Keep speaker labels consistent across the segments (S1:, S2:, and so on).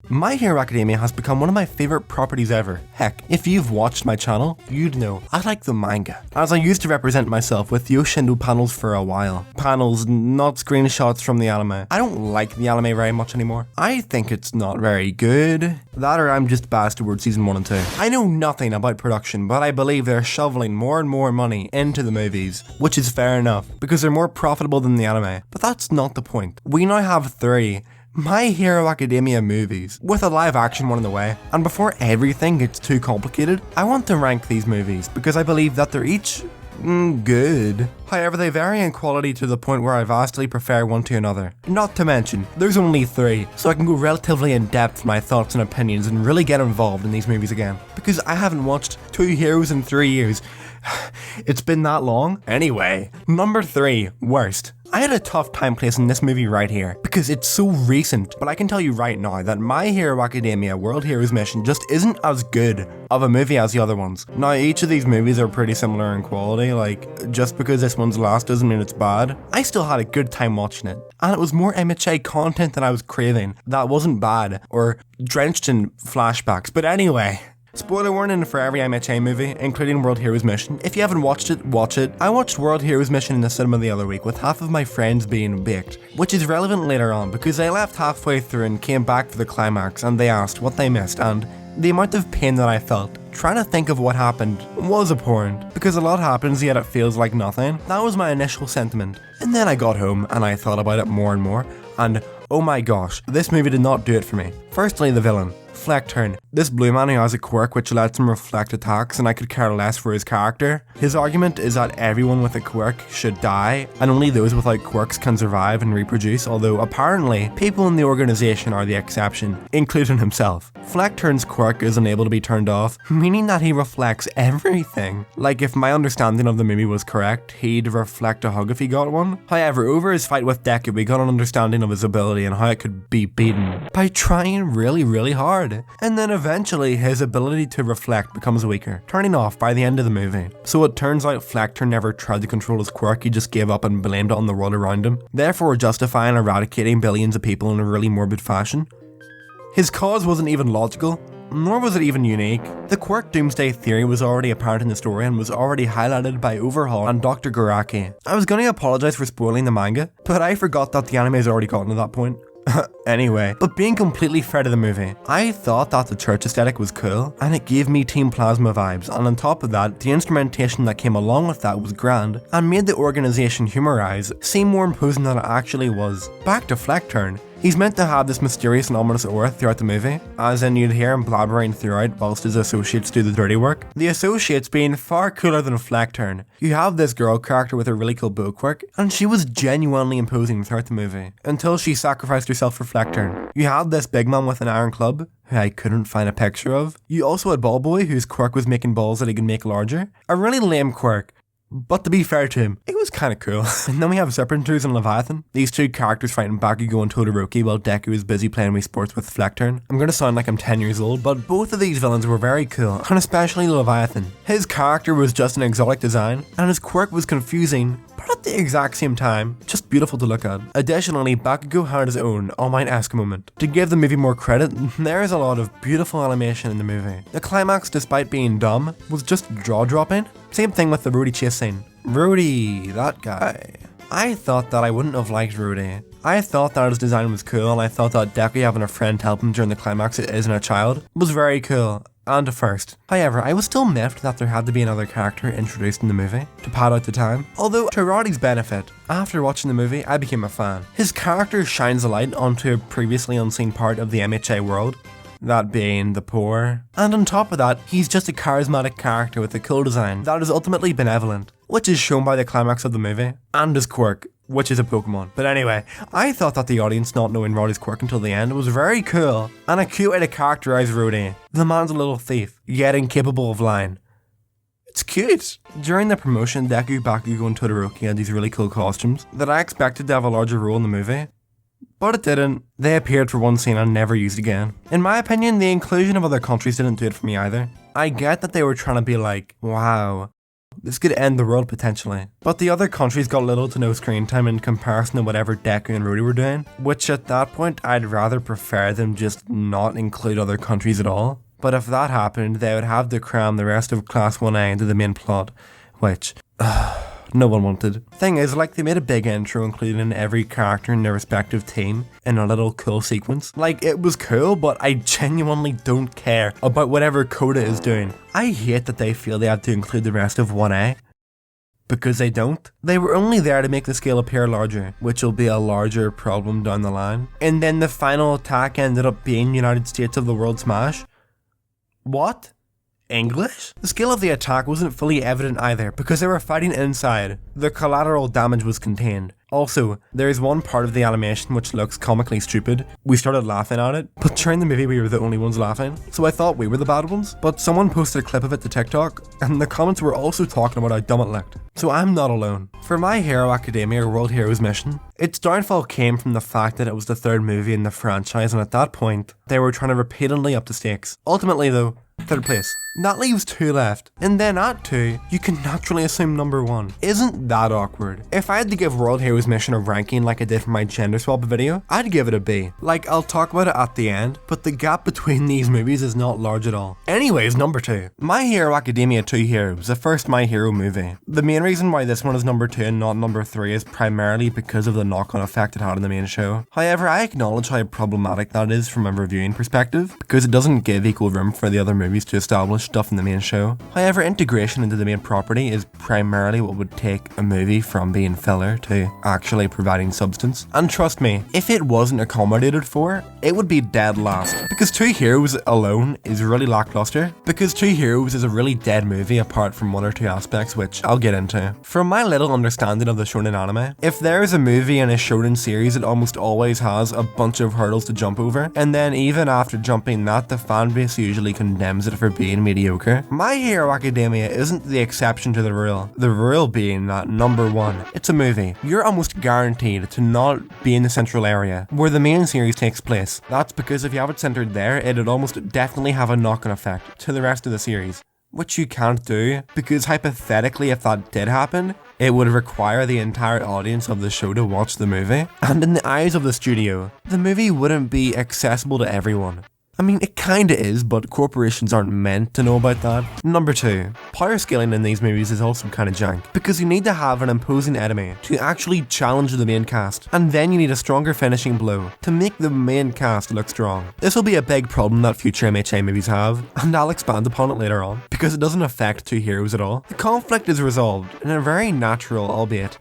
S1: My Hero Academia has become one of my favourite properties ever. Heck, if you've watched my channel, you'd know I like the manga, as I used to represent myself with Yoshindo panels for a while. Panels, not screenshots from the anime. I don't like the anime very much anymore. I think it's not very good. That or I'm just biased towards season 1 and 2. I know nothing about production, but I believe they're shoveling more and more money into the movies, which is fair enough, because they're more profitable than the anime. But that's not the point. We now have 3 My Hero Academia movies, with a live action one in the way, and before everything gets too complicated, I want to rank these movies because I believe that they're each good. However, they vary in quality to the point where I vastly prefer one to another. Not to mention, there's only 3, so I can go relatively in depth with my thoughts and opinions and really get involved in these movies again, because I haven't watched 2 heroes in 3 years. It's been that long? Anyway, number 3, worst. I had a tough time placing this movie right here, because it's so recent, but I can tell you right now that My Hero Academia World Heroes Mission just isn't as good of a movie as the other ones. Now, each of these movies are pretty similar in quality, like, just because this one's last doesn't mean it's bad. I still had a good time watching it, and it was more MHA content than I was craving that wasn't bad, or drenched in flashbacks, but anyway. Spoiler warning for every MHA movie, including World Heroes Mission. If you haven't watched it, watch it. I watched World Heroes Mission in the cinema the other week with half of my friends being baked, which is relevant later on because they left halfway through and came back for the climax and they asked what they missed, and the amount of pain that I felt trying to think of what happened was abhorrent, because a lot happens yet it feels like nothing. That was my initial sentiment. And then I got home and I thought about it more and more, and oh my gosh, this movie did not do it for me. Firstly, the villain. Fleckturn. This blue man who has a quirk which lets him reflect attacks, and I could care less for his character. His argument is that everyone with a quirk should die, and only those without quirks can survive and reproduce, although apparently people in the organization are the exception, including himself. Fleckturn's quirk is unable to be turned off, meaning that he reflects everything. Like, if my understanding of the movie was correct, he'd reflect a hug if he got one. However, over his fight with Deku, we got an understanding of his ability and how it could be beaten by trying really hard. And then eventually his ability to reflect becomes weaker, turning off by the end of the movie. So it turns out Fleckturn never tried to control his quirk, he just gave up and blamed it on the world around him, therefore justifying eradicating billions of people in a really morbid fashion. His cause wasn't even logical, nor was it even unique. The quirk doomsday theory was already apparent in the story and was already highlighted by Overhaul and Dr. Garaki. I was going to apologise for spoiling the manga, but I forgot that the anime has already gotten to that point. Anyway, but being completely fair to the movie, I thought that the church aesthetic was cool, and it gave me Team Plasma vibes, and on top of that, the instrumentation that came along with that was grand, and made the organisation Humorize seem more imposing than it actually was. Back to Fleckturn. He's meant to have this mysterious and ominous aura throughout the movie, as in you'd hear him blabbering throughout whilst his associates do the dirty work. The associates being far cooler than Fleckturn. You have this girl character with a really cool bow quirk, and she was genuinely imposing throughout the movie, until she sacrificed herself for Fleckturn. You had this big man with an iron club, who I couldn't find a picture of. You also had Ball Boy, whose quirk was making balls that he could make larger. A really lame quirk. But to be fair to him, it was kinda cool. And then we have Serpentooth and Leviathan. These two characters fighting Bakugo and Todoroki while Deku is busy playing Wii Sports with Fleckturn. I'm gonna sound like I'm 10 years old, but both of these villains were very cool, and especially Leviathan. His character was just an exotic design, and his quirk was confusing, but at the exact same time, just beautiful to look at. Additionally, Bakugo had his own All Might-esque moment. To give the movie more credit, there is a lot of beautiful animation in the movie. The climax, despite being dumb, was just jaw-dropping. Same thing with the Rudy chase scene. Rudy, that guy. I thought that I wouldn't have liked Rudy. I thought that his design was cool, and I thought that Deku having a friend help him during the climax it isn't a child was very cool. And a first. However, I was still miffed that there had to be another character introduced in the movie to pad out the time. Although, to Roddy's benefit, after watching the movie, I became a fan. His character shines a light onto a previously unseen part of the MHA world, that being the poor. And on top of that, he's just a charismatic character with a cool design that is ultimately benevolent, which is shown by the climax of the movie, and his quirk, which is a Pokemon. But anyway, I thought that the audience not knowing Roddy's quirk until the end was very cool, and a cute way to characterize Rudy. The man's a little thief, yet incapable of lying. It's cute. During the promotion, Deku, Bakugo and Todoroki had these really cool costumes that I expected to have a larger role in the movie, but it didn't. They appeared for one scene and never used again. In my opinion, the inclusion of other countries didn't do it for me either. I get that they were trying to be like, wow, This could end the world potentially. But the other countries got little to no screen time in comparison to whatever Deku and Rudy were doing, which at that point I'd rather prefer them just not include other countries at all. But if that happened, they would have to cram the rest of Class 1A into the main plot, which no one wanted. Thing is, like, they made a big intro including every character in their respective team in a little cool sequence. Like, it was cool, but I genuinely don't care about whatever Coda is doing. I hate that they feel they have to include the rest of 1A. Because they don't. They were only there to make the scale appear larger, which will be a larger problem down the line. And then the final attack ended up being United States of the World Smash. What? English? The scale of the attack wasn't fully evident either because they were fighting inside. The collateral damage was contained. Also, there is one part of the animation which looks comically stupid. We started laughing at it, but during the movie we were the only ones laughing, so I thought we were the bad ones. But someone posted a clip of it to TikTok, and the comments were also talking about how dumb it looked. So I'm not alone. For My Hero Academia World Heroes Mission, its downfall came from the fact that it was the third movie in the franchise, and at that point, they were trying to repeatedly up the stakes. Ultimately though, third place. That leaves 2 left. And then at 2, you can naturally assume number 1. Isn't that awkward? If I had to give World Heroes Mission a ranking like I did for my gender swap video, I'd give it a B. Like, I'll talk about it at the end, but the gap between these movies is not large at all. Anyways, number 2. My Hero Academia 2 Heroes, the first My Hero movie. The main reason why this one is number 2 and not number 3 is primarily because of the knock-on effect it had on the main show. However, I acknowledge how problematic that is from a reviewing perspective, because it doesn't give equal room for the other movies to establish stuff in the main show. However, integration into the main property is primarily what would take a movie from being filler to actually providing substance. And trust me, if it wasn't accommodated for, it would be dead last. Because 2 Heroes alone is really lackluster. Because 2 Heroes is a really dead movie apart from 1 or 2 aspects, which I'll get into. From my little understanding of the shonen anime, if there is a movie in a shonen series, it almost always has a bunch of hurdles to jump over, and then even after jumping that, the fanbase usually condemns it for being mediocre. My Hero Academia isn't the exception to the rule. The rule being that number 1, it's a movie. You're almost guaranteed to not be in the central area where the main series takes place. That's because if you have it centered there, it'd almost definitely have a knock-on effect to the rest of the series. Which you can't do, because hypothetically if that did happen, it would require the entire audience of the show to watch the movie. And in the eyes of the studio, the movie wouldn't be accessible to everyone. I mean, it kinda is, but corporations aren't meant to know about that. Number 2, power scaling in these movies is also kinda jank, because you need to have an imposing enemy to actually challenge the main cast, and then you need a stronger finishing blow to make the main cast look strong. This will be a big problem that future MHA movies have, and I'll expand upon it later on, because it doesn't affect 2 Heroes at all. The conflict is resolved in a very natural, albeit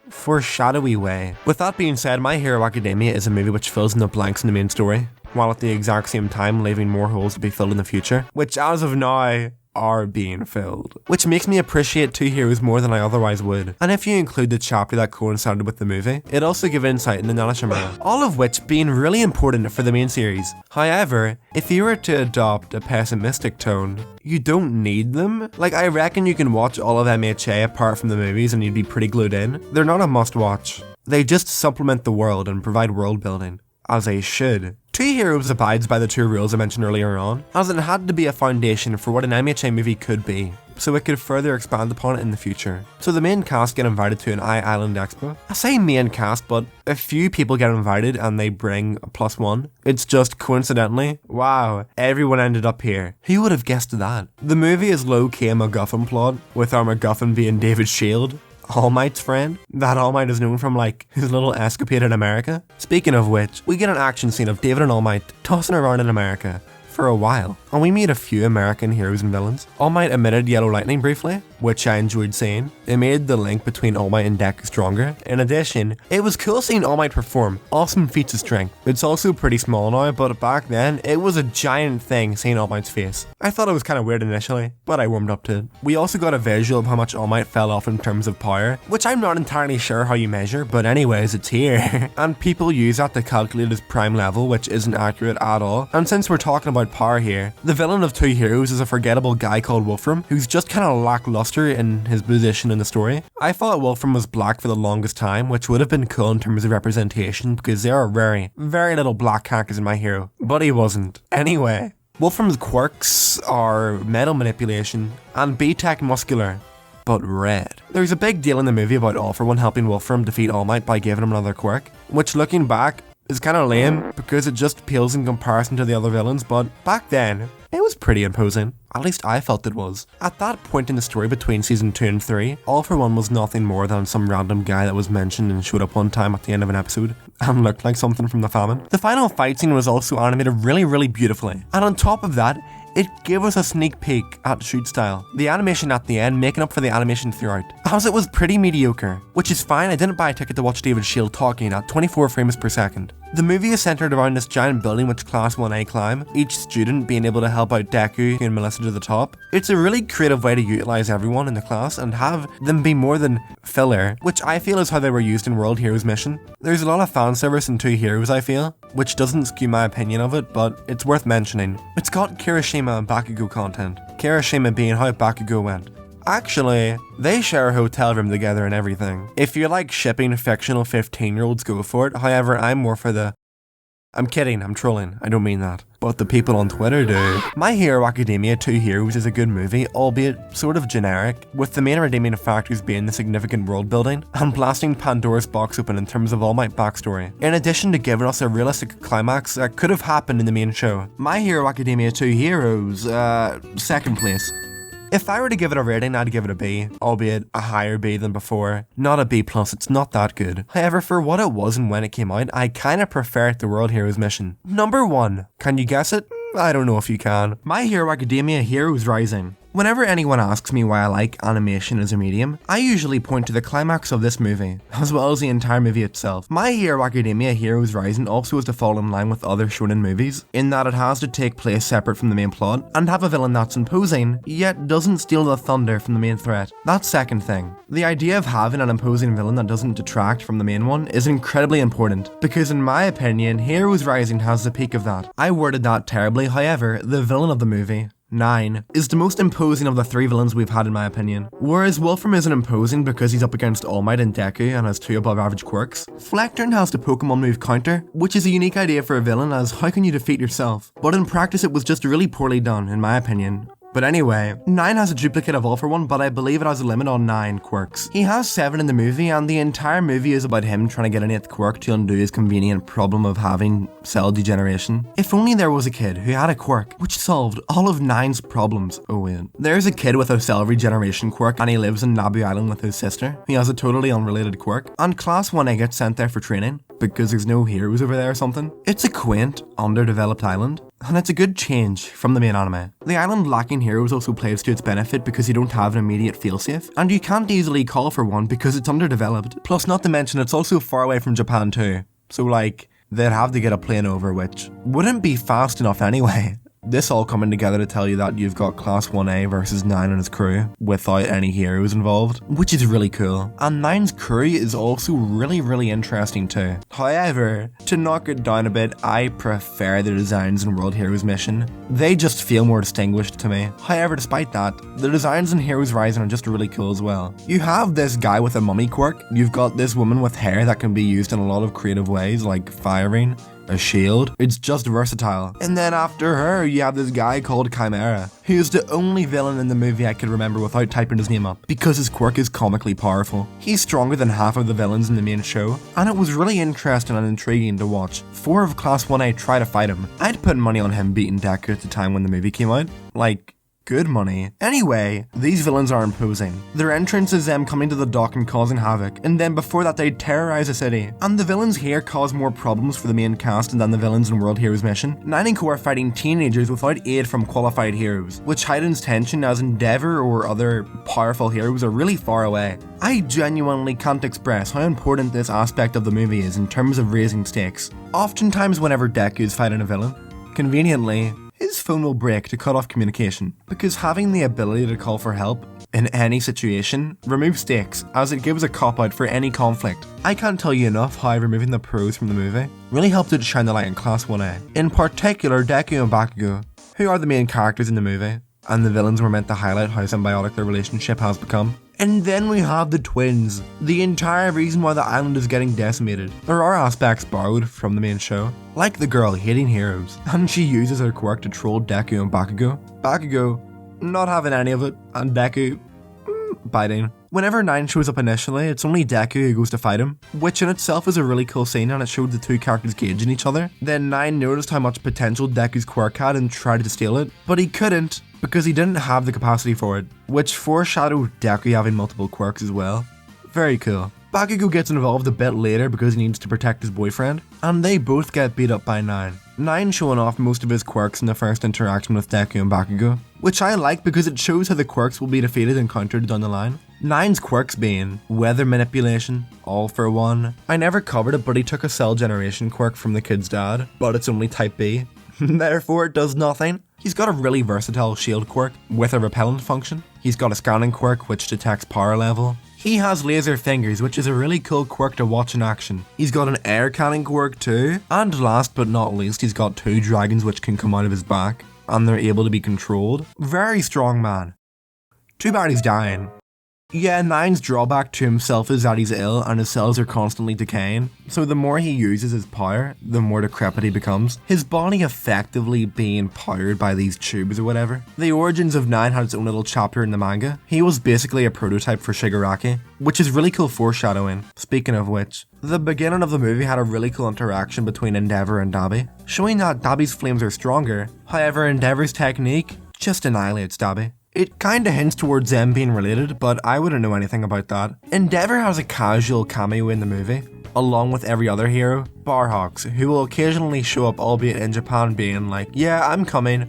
S1: foreshadowy way. With that being said, My Hero Academia is a movie which fills in the blanks in the main story, while at the exact same time leaving more holes to be filled in the future, which as of now are being filled. Which makes me appreciate 2 Heroes more than I otherwise would. And if you include the chapter that coincided with the movie, it also gives insight into Nanashimura, all of which being really important for the main series. However, if you were to adopt a pessimistic tone, you don't need them. Like, I reckon you can watch all of MHA apart from the movies and you'd be pretty glued in. They're not a must watch. They just supplement the world and provide world building, as they should. 2 Heroes abides by the 2 rules I mentioned earlier on, as it had to be a foundation for what an MHA movie could be, so it could further expand upon it in the future. So the main cast get invited to an Island Expo. I say main cast, but a few people get invited and they bring a +1. It's just coincidentally, wow, everyone ended up here. Who would have guessed that? The movie is low-key a MacGuffin plot, with our MacGuffin being David Shield, All Might's friend, that All Might is known from like his little escapade in America. Speaking of which, we get an action scene of David and All Might tossing around in America for a while, and we meet a few American heroes and villains. All Might emitted Yellow Lightning briefly, which I enjoyed seeing. It made the link between All Might and Deku stronger. In addition, it was cool seeing All Might perform awesome feats of strength. It's also pretty small now, but back then, it was a giant thing seeing All Might's face. I thought it was kind of weird initially, but I warmed up to it. We also got a visual of how much All Might fell off in terms of power, which I'm not entirely sure how you measure, but anyways, it's here. And people use that to calculate his prime level, which isn't accurate at all. And since we're talking about power here, the villain of 2 Heroes is a forgettable guy called Wolfram, who's just kind of lackluster in his position in the story. I thought Wolfram was black for the longest time, which would have been cool in terms of representation, because there are very, very little black characters in My Hero, but he wasn't. Anyway, Wolfram's quirks are metal manipulation and B-Tech muscular. but red. There's a big deal in the movie about All For One helping Wolfram defeat All Might by giving him another quirk, which looking back is kind of lame because it just pales in comparison to the other villains, but back then, it was pretty imposing. At least I felt it was. At that point in the story between season 2 and 3, All For One was nothing more than some random guy that was mentioned and showed up one time at the end of an episode and looked like something from the famine. The final fight scene was also animated really beautifully, and on top of that, it gave us a sneak peek at shoot style. The animation at the end making up for the animation throughout, as it was pretty mediocre, which is fine. I didn't buy a ticket to watch David Shield talking at 24 frames per second. The movie is centered around this giant building which Class 1A climb, each student being able to help out Deku and Melissa to the top. It's a really creative way to utilize everyone in the class and have them be more than filler, which I feel is how they were used in World Heroes Mission. There's a lot of fan service in 2 Heroes, I feel, which doesn't skew my opinion of it, but it's worth mentioning. It's got Kirishima and Bakugo content, Kirishima being how Bakugo went. Actually, they share a hotel room together and everything. If you like shipping fictional 15-year-olds, go for it. However, I'm more for the... I'm kidding, I'm trolling, I don't mean that. But the people on Twitter do. My Hero Academia 2 Heroes is a good movie, albeit sort of generic, with the main redeeming factors being the significant world building and blasting Pandora's box open in terms of All Might backstory, in addition to giving us a realistic climax that could have happened in the main show. My Hero Academia 2 Heroes, second place. If I were to give it a rating, I'd give it a B, albeit a higher B than before. Not a B+, it's not that good. However, for what it was and when it came out, I kinda prefer it to World Heroes Mission. Number 1. Can you guess it? I don't know if you can. My Hero Academia Heroes Rising. Whenever anyone asks me why I like animation as a medium, I usually point to the climax of this movie, as well as the entire movie itself. My Hero Academia Heroes Rising also has to fall in line with other shonen movies, in that it has to take place separate from the main plot, and have a villain that's imposing, yet doesn't steal the thunder from the main threat. That's second thing. The idea of having an imposing villain that doesn't detract from the main one is incredibly important, because in my opinion, Heroes Rising has the peak of that. I worded that terribly, however, the villain of the movie, 9, is the most imposing of the 3 villains we've had in my opinion. Whereas Wolfram isn't imposing because he's up against All Might and Deku and has 2 above average quirks, Flectern has the Pokemon move counter, which is a unique idea for a villain, as how can you defeat yourself? But in practice it was just really poorly done in my opinion. But anyway, 9 has a duplicate of All For One, but I believe it has a limit on 9 quirks. He has 7 in the movie, and the entire movie is about him trying to get an 8th quirk to undo his convenient problem of having cell degeneration. If only there was a kid who had a quirk which solved all of 9's problems. Oh wait. There's a kid with a cell regeneration quirk, and he lives in Nabu Island with his sister. He has a totally unrelated quirk, and Class 1A gets sent there for training, because there's no heroes over there or something. It's a quaint, underdeveloped island, and it's a good change from the main anime. The island lacking heroes also plays to its benefit because you don't have an immediate failsafe, and you can't easily call for one because it's underdeveloped. Plus, not to mention, it's also far away from Japan too, so like, they'd have to get a plane over, which wouldn't be fast enough anyway. This all coming together to tell you that you've got Class 1A versus 9 and his crew without any heroes involved, which is really cool. And 9's crew is also really interesting too. However, to knock it down a bit, I prefer the designs in World Heroes Mission. They just feel more distinguished to me. However, despite that, the designs in Heroes Rising are just really cool as well. You have this guy with a mummy quirk, you've got this woman with hair that can be used in a lot of creative ways, like firing, a shield. It's just versatile. And then after her, you have this guy called Chimera, who is the only villain in the movie I could remember without typing his name up, because his quirk is comically powerful. He's stronger than half of the villains in the main show, and it was really interesting and intriguing to watch 4 of Class 1A try to fight him. I'd put money on him beating Deku at the time when the movie came out. Like, good money. Anyway, these villains are imposing. Their entrance is them coming to the dock and causing havoc, and then before that they terrorize a city. And the villains here cause more problems for the main cast than the villains in World Heroes Mission. 9 and Co are fighting teenagers without aid from qualified heroes, which heightens tension as Endeavor or other powerful heroes are really far away. I genuinely can't express how important this aspect of the movie is in terms of raising stakes. Oftentimes whenever Deku is fighting a villain, conveniently, his phone will break to cut off communication, because having the ability to call for help in any situation removes stakes, as it gives a cop-out for any conflict. I can't tell you enough how removing the pros from the movie really helped it shine the light in Class 1A. In particular, Deku and Bakugo, who are the main characters in the movie, and the villains were meant to highlight how symbiotic their relationship has become. And then we have the twins, the entire reason why the island is getting decimated. There are aspects borrowed from the main show, like the girl hating heroes, and she uses her quirk to troll Deku and Bakugo. Bakugo not having any of it, and Deku biting. Whenever 9 shows up initially, it's only Deku who goes to fight him, which in itself is a really cool scene and it showed the two characters gauging each other. Then 9 noticed how much potential Deku's quirk had and tried to steal it, but he couldn't because he didn't have the capacity for it, which foreshadowed Deku having multiple quirks as well. Very cool. Bakugo gets involved a bit later because he needs to protect his boyfriend, and they both get beat up by 9. 9 showing off most of his quirks in the first interaction with Deku and Bakugo, which I like because it shows how the quirks will be defeated and countered down the line. 9's quirks being weather manipulation, all for one. I never covered it, but he took a cell generation quirk from the kid's dad, but it's only type B, therefore it does nothing. He's got a really versatile shield quirk with a repellent function. He's got a scanning quirk which detects power level. He has laser fingers, which is a really cool quirk to watch in action. He's got an air cannon quirk too. And last but not least, he's got 2 dragons which can come out of his back, and they're able to be controlled. Very strong man. Too bad he's dying. Yeah, 9's drawback to himself is that he's ill and his cells are constantly decaying, so the more he uses his power, the more decrepit he becomes. His body effectively being powered by these tubes or whatever. The origins of 9 had its own little chapter in the manga. He was basically a prototype for Shigaraki, which is really cool foreshadowing. Speaking of which, the beginning of the movie had a really cool interaction between Endeavor and Dabi, showing that Dabi's flames are stronger, however Endeavor's technique just annihilates Dabi. It kinda hints towards them being related, but I wouldn't know anything about that. Endeavor has a casual cameo in the movie, along with every other hero, Barhawks, who will occasionally show up, albeit in Japan, being like, yeah, I'm coming.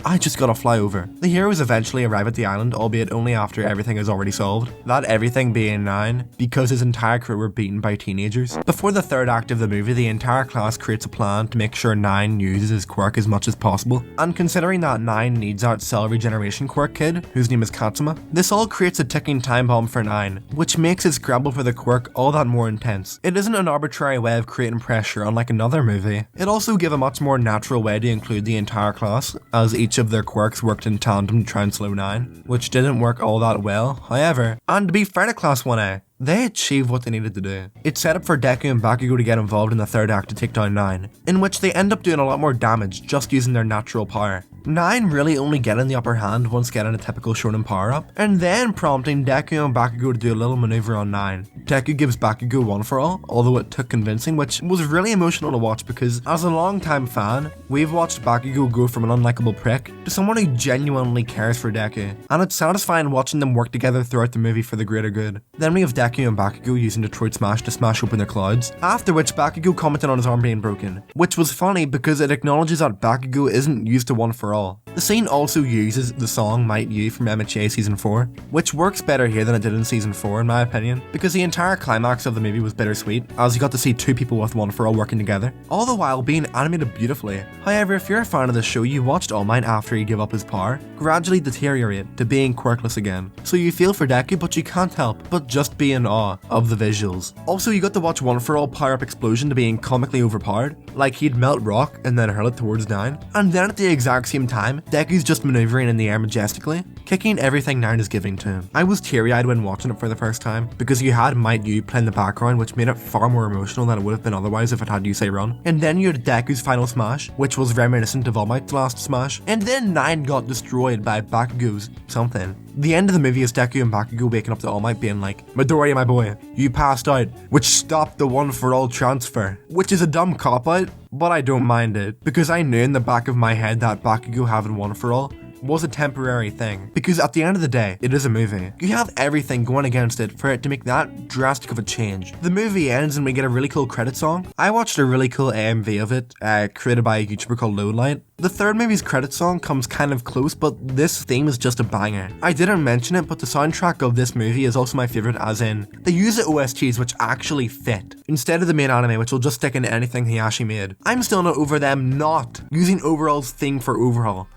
S1: I just gotta fly over. The heroes eventually arrive at the island, albeit only after everything is already solved. That everything being 9, because his entire crew were beaten by teenagers. Before the third act of the movie, the entire class creates a plan to make sure 9 uses his quirk as much as possible. And considering that 9 needs that cell regeneration quirk kid, whose name is Katsuma, this all creates a ticking time bomb for 9, which makes his scramble for the quirk all that more intense. It isn't an arbitrary way of creating pressure unlike another movie. It also gave a much more natural way to include the entire class, as each of their quirks worked in tandem to try and slow 9, which didn't work all that well, however, and to be fair to Class 1A, they achieved what they needed to do. It's set up for Deku and Bakugo to get involved in the third act to take down 9, in which they end up doing a lot more damage just using their natural power. 9 really only getting the upper hand once getting a typical shonen power up, and then prompting Deku and Bakugo to do a little maneuver on 9. Deku gives Bakugo one for all, although it took convincing, which was really emotional to watch because as a long-time fan, we've watched Bakugo go from an unlikable prick to someone who genuinely cares for Deku, and it's satisfying watching them work together throughout the movie for the greater good. Then we have Deku and Bakugo using Detroit Smash to smash open their clouds, after which Bakugo commented on his arm being broken, which was funny because it acknowledges that Bakugo isn't used to one for all. The scene also uses the song Might You from MHA Season 4, which works better here than it did in Season 4 in my opinion, because the entire climax of the movie was bittersweet, as you got to see 2 people with one for all working together, all the while being animated beautifully. However, if you're a fan of the show, you watched All Might after he gave up his power gradually deteriorate to being quirkless again, so you feel for Deku but you can't help but just be in awe of the visuals. Also, you got to watch One for All power up explosion to being comically overpowered, like he'd melt rock and then hurl it towards 9, and then at the exact same time, Deku's just maneuvering in the air majestically, kicking everything 9 is giving to him. I was teary-eyed when watching it for the first time, because you had Might You play in the background, which made it far more emotional than it would have been otherwise if it had You Say Run. And then you had Deku's final smash, which was reminiscent of All Might's last smash, and then 9 got destroyed by Bakugo's something. The end of the movie is Deku and Bakugo waking up to All Might being like, Midoriya my boy, you passed out, which stopped the One for All transfer, which is a dumb cop-out, but I don't mind it, because I knew in the back of my head that Bakugo having One for All was a temporary thing, because at the end of the day, it is a movie. You have everything going against it for it to make that drastic of a change. The movie ends and we get a really cool credit song. I watched a really cool AMV of it, created by a YouTuber called Lowlight. The third movie's credit song comes kind of close, but this theme is just a banger. I didn't mention it, but the soundtrack of this movie is also my favorite, as in, they use the OSTs which actually fit, instead of the main anime which will just stick into anything Hayashi made. I'm still not over them not using Overhaul's theme for Overhaul.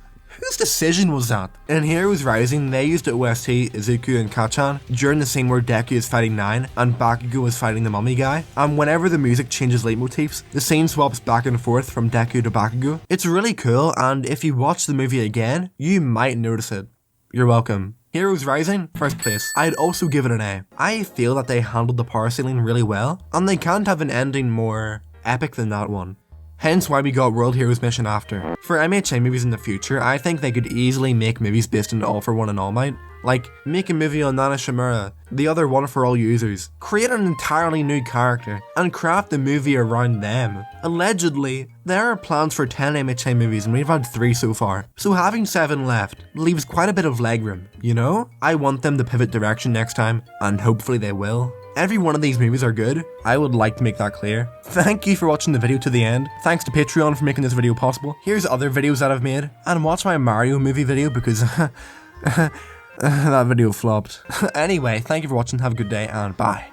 S1: Whose decision was that? In Heroes Rising, they used the OST Izuku and Kachan during the scene where Deku is fighting 9 and Bakugo is fighting the mummy guy, and whenever the music changes leitmotifs, the scene swaps back and forth from Deku to Bakugo. It's really cool, and if you watch the movie again, you might notice it. You're welcome. Heroes Rising, first place. I'd also give it an A. I feel that they handled the power ceiling really well, and they can't have an ending more epic than that one. Hence why we got World Heroes Mission after. For MHA movies in the future, I think they could easily make movies based on All for One and All Might. Like, make a movie on Nana Shimura, the other One for All users, create an entirely new character, and craft the movie around them. Allegedly, there are plans for 10 MHA movies and we've had 3 so far, so having 7 left leaves quite a bit of legroom, you know? I want them to pivot direction next time, and hopefully they will. Every one of these movies are good, I would like to make that clear. Thank you for watching the video to the end, thanks to Patreon for making this video possible. Here's other videos that I've made, and watch my Mario movie video because that video flopped. Anyway, thank you for watching, have a good day, and bye.